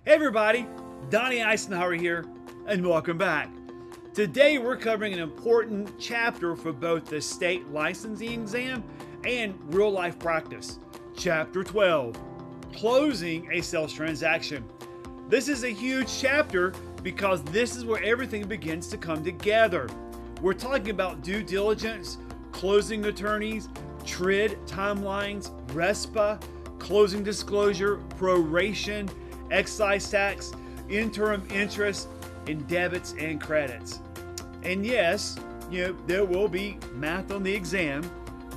Hey everybody, Donnie Eisenhower here, and welcome back. Today we're covering an important chapter for both the state licensing exam and real life practice. Chapter 12, Closing a Sales Transaction. This is a huge chapter because this is where everything begins to come together. We're talking about due diligence, closing attorneys, TRID timelines, RESPA, closing disclosure, proration, excise tax, interim interest, and debits and credits. And yes, there will be math on the exam,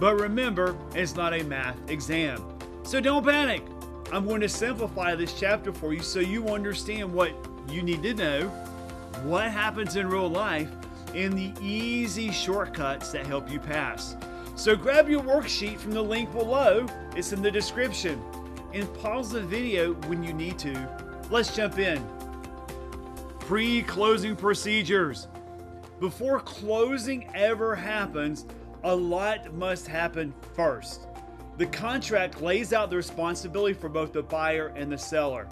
but remember, it's not a math exam. So don't panic. I'm going to simplify this chapter for you so you understand what you need to know, what happens in real life, and the easy shortcuts that help you pass. So grab your worksheet from the link below. It's in the description. And pause the video when you need to. Let's jump in. Pre-closing procedures. Before closing ever happens, a lot must happen first. The contract lays out the responsibility for both the buyer and the seller.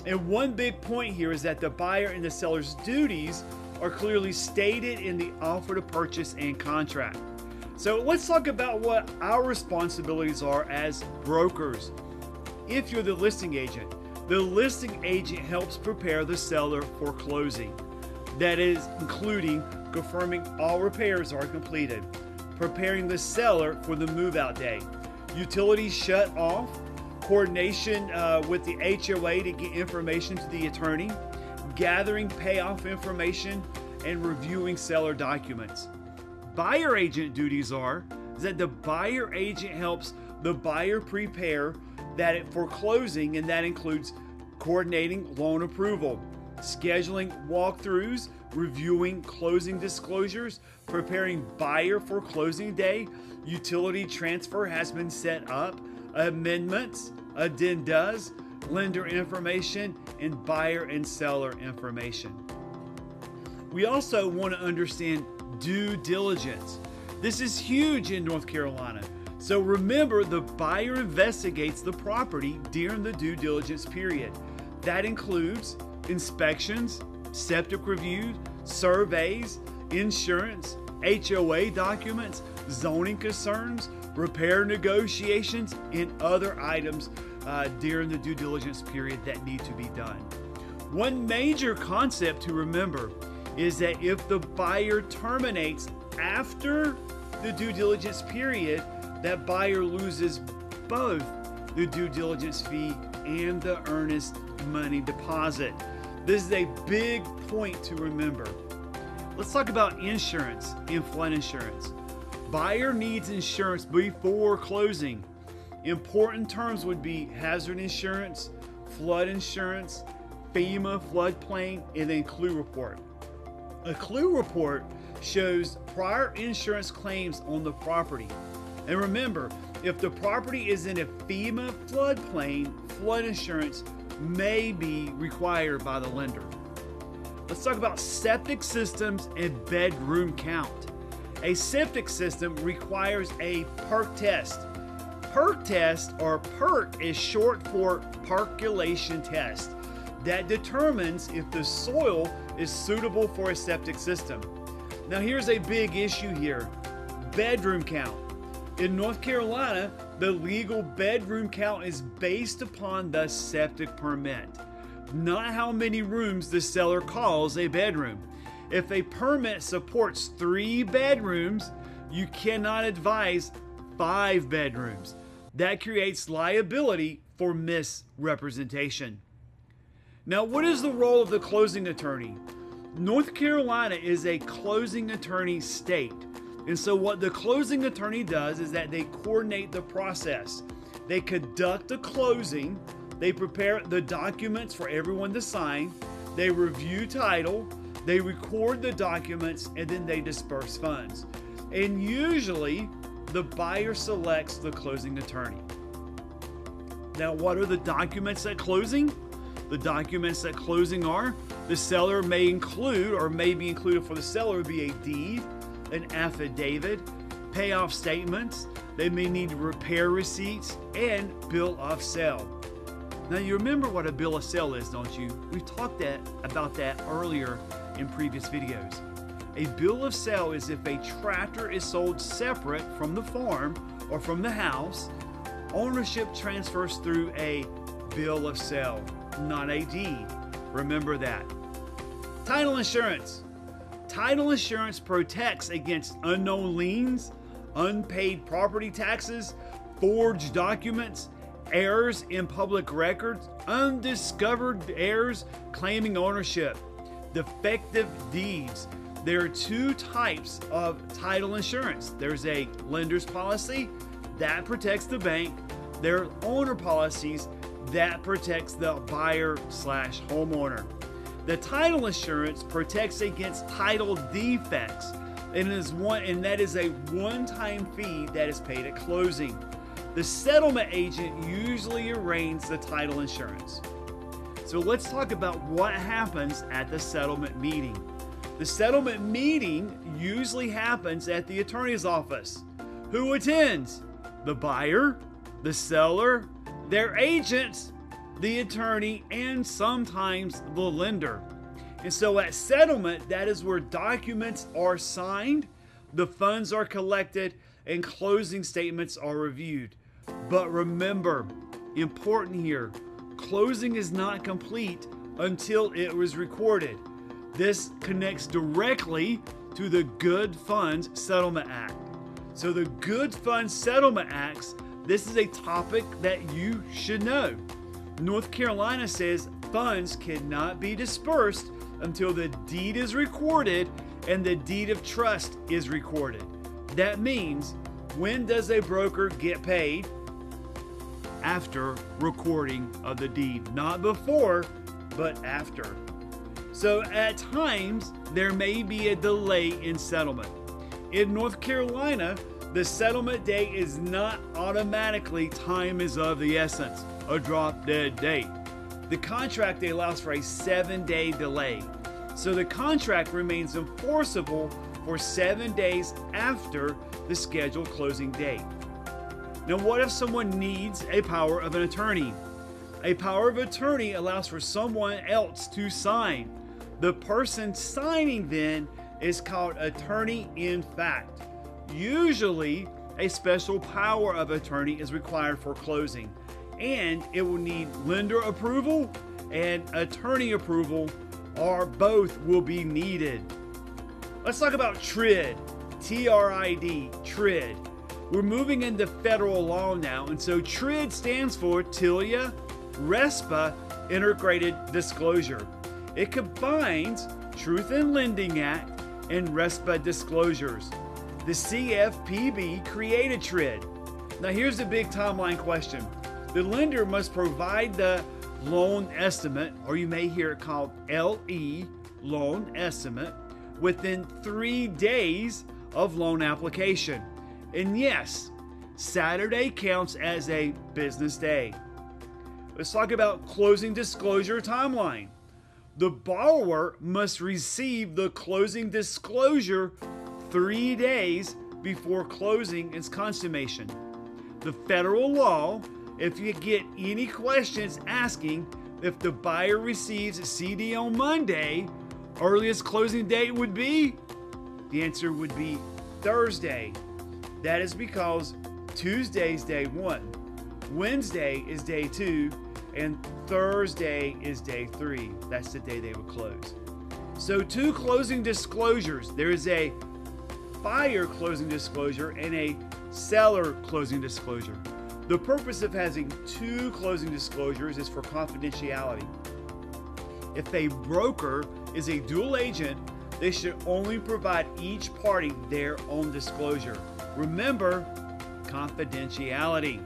And one big point here is that the buyer and the seller's duties are clearly stated in the offer to purchase and contract. So let's talk about what our responsibilities are as brokers. If you're the listing agent helps prepare the seller for closing. That is including confirming all repairs are completed, preparing the seller for the move-out day, utilities shut off, coordination with the HOA to get information to the attorney, gathering payoff information, and reviewing seller documents. Buyer agent duties are that the buyer agent helps the buyer prepare for closing, and that includes coordinating loan approval, scheduling walkthroughs, reviewing closing disclosures, preparing buyer for closing day, utility transfer has been set up, amendments, addendas, lender information, and buyer and seller information. We also want to understand due diligence. This is huge in North Carolina. So remember, the buyer investigates the property during the due diligence period. That includes inspections, septic reviews, surveys, insurance, HOA documents, zoning concerns, repair negotiations, and other items during the due diligence period that need to be done. One major concept to remember is that if the buyer terminates after the due diligence period, that buyer loses both the due diligence fee and the earnest money deposit. This is a big point to remember. Let's talk about insurance and flood insurance. Buyer needs insurance before closing. Important terms would be hazard insurance, flood insurance, FEMA floodplain, and then CLUE report. A CLUE report shows prior insurance claims on the property. And remember, if the property is in a FEMA floodplain, flood insurance may be required by the lender. Let's talk about septic systems and bedroom count. A septic system requires a PERC test. PERC test, or PERC, is short for percolation test, that determines if the soil is suitable for a septic system. Now here's a big issue here: bedroom count. In North Carolina, the legal bedroom count is based upon the septic permit, not how many rooms the seller calls a bedroom. If a permit supports 3 bedrooms, you cannot advise 5 bedrooms. That creates liability for misrepresentation. Now, what is the role of the closing attorney? North Carolina is a closing attorney state. And so what the closing attorney does is that they coordinate the process. They conduct the closing, they prepare the documents for everyone to sign, they review title, they record the documents, and then they disperse funds. And usually the buyer selects the closing attorney. Now, what are the documents at closing? The documents at closing are: the seller may include, or may be included for the seller, would be a deed, an affidavit, payoff statements. They may need repair receipts and bill of sale. Now you remember what a bill of sale is, don't you? We've talked about that earlier in previous videos. A bill of sale is if a tractor is sold separate from the farm or from the house, ownership transfers through a bill of sale, not a deed. Remember that. Title insurance. Title insurance protects against unknown liens, unpaid property taxes, forged documents, errors in public records, undiscovered heirs claiming ownership, defective deeds. There are two types of title insurance. There's a lender's policy that protects the bank. There are owner policies that protects the buyer/homeowner. The title insurance protects against title defects and that is a one-time fee that is paid at closing. The settlement agent usually arranges the title insurance. So let's talk about what happens at the settlement meeting. The settlement meeting usually happens at the attorney's office. Who attends? The buyer, the seller, their agents, the attorney, and sometimes the lender. And so at settlement, that is where documents are signed, the funds are collected, and closing statements are reviewed. But remember, important here, closing is not complete until it was recorded. This connects directly to the Good Funds Settlement Act. So the Good Funds Settlement Acts, this is a topic that you should know. North Carolina says funds cannot be dispersed until the deed is recorded and the deed of trust is recorded. That means, when does a broker get paid? After recording of the deed. Not before, but after. So at times, there may be a delay in settlement. In North Carolina, the settlement date is not automatically time is of the essence, a drop dead date. The contract allows for a 7-day delay. So the contract remains enforceable for 7 days after the scheduled closing date. Now, what if someone needs a power of an attorney? A power of attorney allows for someone else to sign. The person signing then is called attorney in fact. Usually, a special power of attorney is required for closing, and it will need lender approval and attorney approval, or both will be needed. Let's talk about TRID, T-R-I-D, TRID. We're moving into federal law now, and so TRID stands for TILIA RESPA Integrated Disclosure. It combines Truth in Lending Act and RESPA disclosures. The CFPB created TRID. Now here's the big timeline question. The lender must provide the loan estimate, or you may hear it called LE, loan estimate, within 3 days of loan application. And yes, Saturday counts as a business day. Let's talk about closing disclosure timeline. The borrower must receive the closing disclosure 3 days before closing is consummation. The federal law, if you get any questions asking if the buyer receives a CD on Monday, earliest closing date would be? The answer would be Thursday. That is because Tuesday is day 1, Wednesday is day 2, and Thursday is day 3. That's the day they would close. So 2 closing disclosures. There is a buyer closing disclosure and a seller closing disclosure. The purpose of having 2 closing disclosures is for confidentiality. If a broker is a dual agent, they should only provide each party their own disclosure. Remember, confidentiality.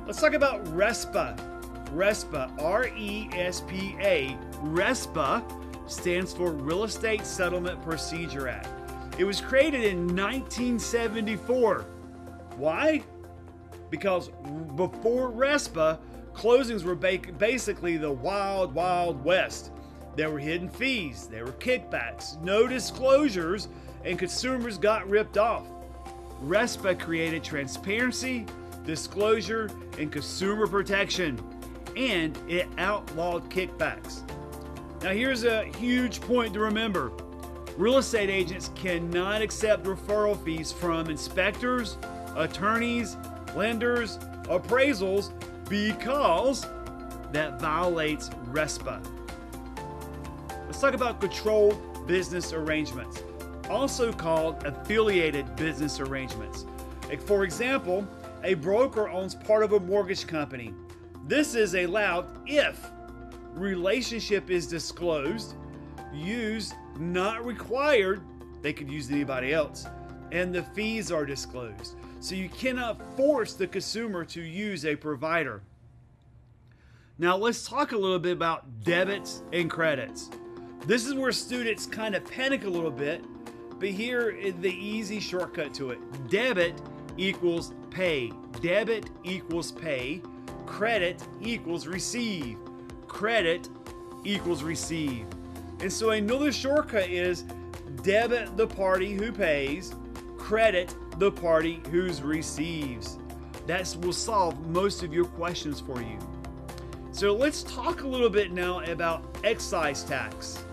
Let's talk about RESPA. RESPA, R-E-S-P-A. RESPA stands for Real Estate Settlement Procedure Act. It was created in 1974. Why? Because before RESPA, closings were basically the wild, wild west. There were hidden fees, there were kickbacks, no disclosures, and consumers got ripped off. RESPA created transparency, disclosure, and consumer protection. and it outlawed kickbacks. Now here's a huge point to remember. Real estate agents cannot accept referral fees from inspectors, attorneys, lenders, appraisals, because that violates RESPA. Let's talk about controlled business arrangements, also called affiliated business arrangements. Like for example, a broker owns part of a mortgage company. This is allowed if relationship is disclosed, used, not required, they could use anybody else, and the fees are disclosed. So you cannot force the consumer to use a provider. Now let's talk a little bit about debits and credits. This is where students kind of panic a little bit, but here is the easy shortcut to it. Debit equals pay. Debit equals pay. Credit equals receive. Credit equals receive. And so another shortcut is debit the party who pays, credit the party who receives. That will solve most of your questions for you. So let's talk a little bit now about excise tax.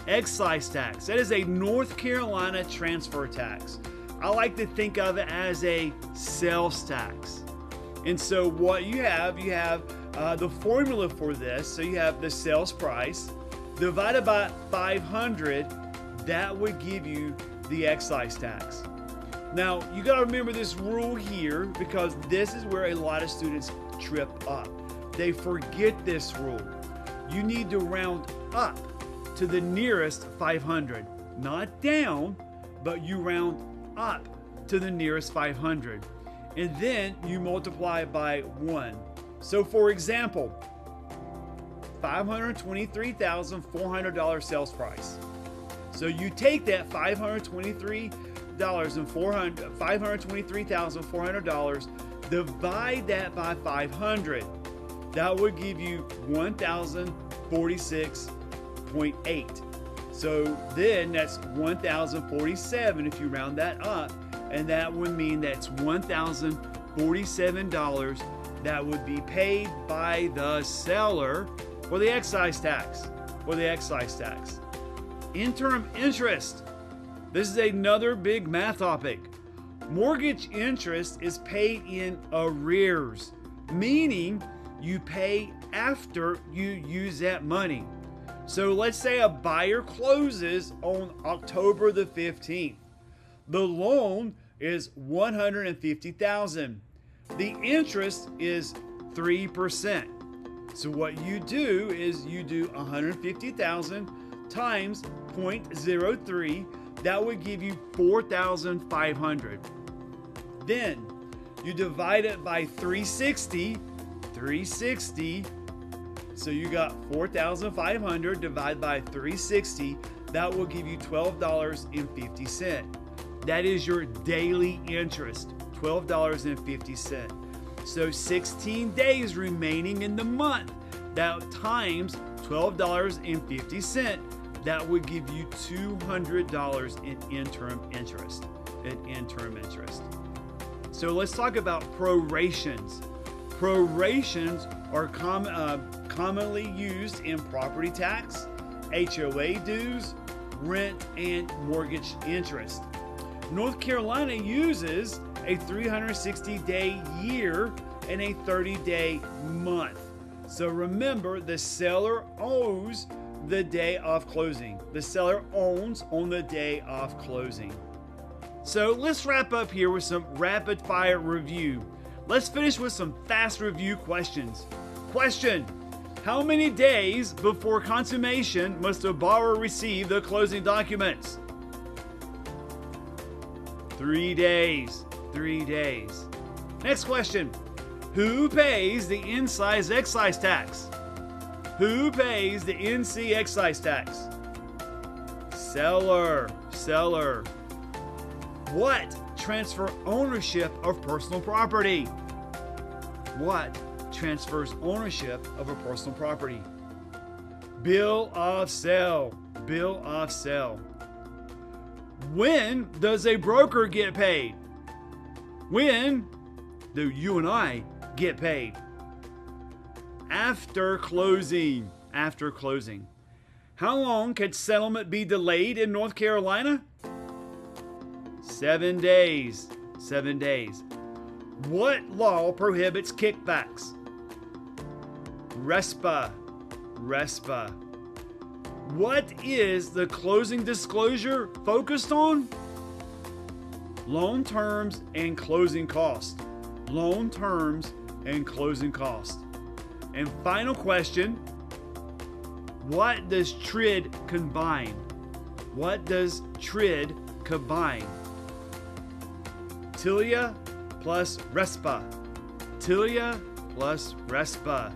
Excise tax, that is a North Carolina transfer tax. I like to think of it as a sales tax. And so what you have the formula for this. So you have the sales price divided by 500. That would give you the excise tax. Now you got to remember this rule here, because this is where a lot of students trip up. They forget this rule. You need to round up to the nearest 500, not down, but you round up to the nearest 500, and then you multiply by 1. So for example, $523,400 sales price. So you take that $523,400, divide that by 500. That would give you 1,046.8. So then that's 1,047 if you round that up, and that would mean that's $1,047 that would be paid by the seller for the excise tax. Interim interest. This is another big math topic. Mortgage interest is paid in arrears, meaning you pay after you use that money. So let's say a buyer closes on October the 15th. The loan is $150,000. The interest is 3%. So what you do is you do $150,000 times 0.03. That would give you $4,500. Then you divide it by 360. So you got 4,500 divided by 360. That will give you $12.50. That is your daily interest, $12.50. So 16 days remaining in the month. That times $12.50. That would give you $200 in interim interest. So let's talk about prorations. Prorations are commonly used in property tax, HOA dues, rent, and mortgage interest. North Carolina uses a 360-day year and a 30-day month. So remember, the seller owes the day of closing. The seller owns on the day of closing. So let's wrap up here with some rapid fire review. Let's finish with some fast review questions. Question: how many days before consummation must a borrower receive the closing documents? 3 days. 3 days. Next question: who pays the NC excise tax? Who pays the NC excise tax? Seller. What transfer ownership of personal property? What transfers ownership of a personal property? Bill of sale. When does a broker get paid? When do you and I get paid? after closing. After closing. How long can settlement be delayed in North Carolina? 7 days. 7 days. What law prohibits kickbacks? RESPA. RESPA. What is the closing disclosure focused on? Loan terms and closing cost. Loan terms and closing cost. And final question, what does TRID combine? What does TRID combine? TILIA plus RESPA. TILIA plus RESPA.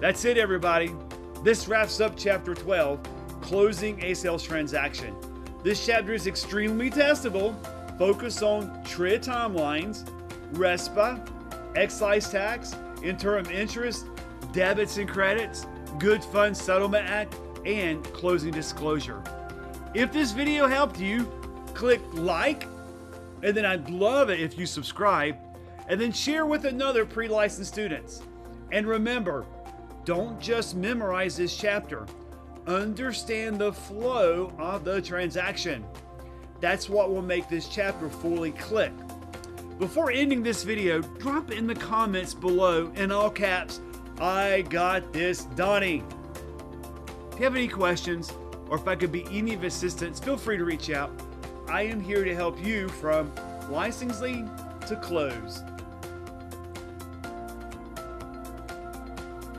That's it, everybody. This wraps up Chapter 12, Closing a Sales Transaction. This chapter is extremely testable, focused on TRID timelines, RESPA, excise tax, interim interest, debits and credits, Good Fund Settlement Act, and closing disclosure. If this video helped you, click like, and then I'd love it if you subscribe, and then share with another pre-licensed students. And remember, don't just memorize this chapter. Understand the flow of the transaction. That's what will make this chapter fully click. Before ending this video, drop in the comments below in all caps, "I got this, Donnie." If you have any questions, or if I could be any of assistance, feel free to reach out. I am here to help you from licensing to close.